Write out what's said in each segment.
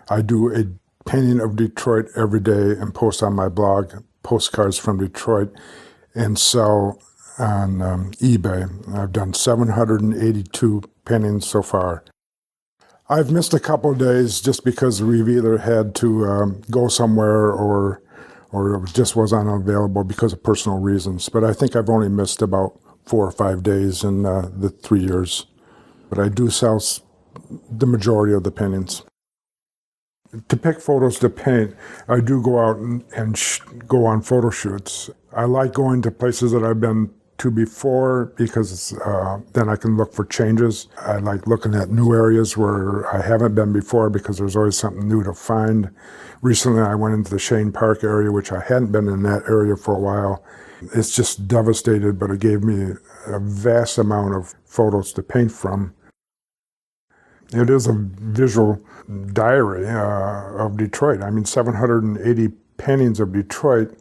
I do a painting of Detroit every day and post on my blog, Postcards from Detroit, and sell on eBay. I've done 782 paintings so far. I've missed a couple of days just because we've either had to go somewhere or it just was unavailable because of personal reasons. But I think I've only missed about 4 or 5 days in the 3 years. But I do sell the majority of the paintings. To pick photos to paint, I do go out and go on photo shoots. I like going to places that I've been to before because then I can look for changes. I like looking at new areas where I haven't been before because there's always something new to find. Recently I went into the Shane Park area, which I hadn't been in that area for a while. It's just devastated, but it gave me a vast amount of photos to paint from. It is a visual diary of Detroit. I mean, 780 paintings of Detroit,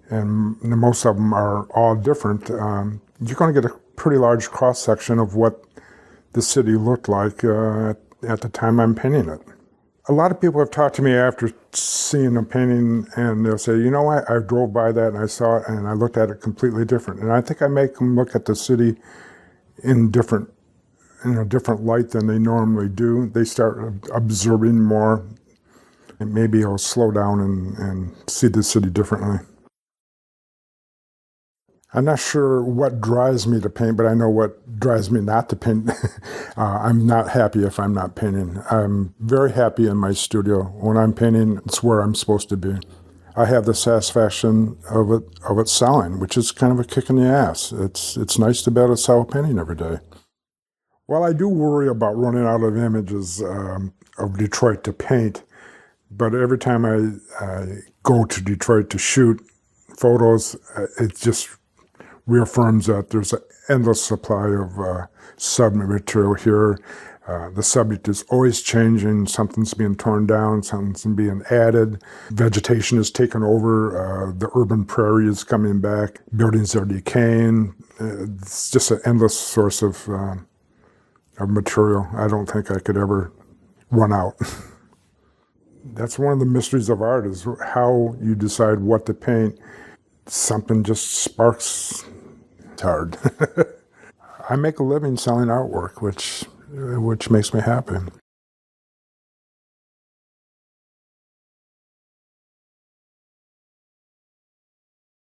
and most of them are all different. You're going to get a pretty large cross-section of what the city looked like at the time I'm painting it. A lot of people have talked to me after seeing a painting, and they'll say, you know what, I drove by that and I saw it and I looked at it completely different. And I think I make them look at the city in a different light than they normally do. They start observing more, and maybe I'll slow down and see the city differently. I'm not sure what drives me to paint, but I know what drives me not to paint. I'm not happy if I'm not painting. I'm very happy in my studio. When I'm painting, it's where I'm supposed to be. I have the satisfaction of it selling, which is kind of a kick in the ass. It's nice to be able to sell a painting every day. Well, I do worry about running out of images of Detroit to paint, but every time I go to Detroit to shoot photos, it just reaffirms that there's an endless supply of subject material here. The subject is always changing. Something's being torn down, something's being added. Vegetation is taken over. The urban prairie is coming back. Buildings are decaying. It's just an endless source of material. I don't think I could ever run out. That's one of the mysteries of art, is how you decide what to paint. Something just sparks. It's hard. I make a living selling artwork, which makes me happy.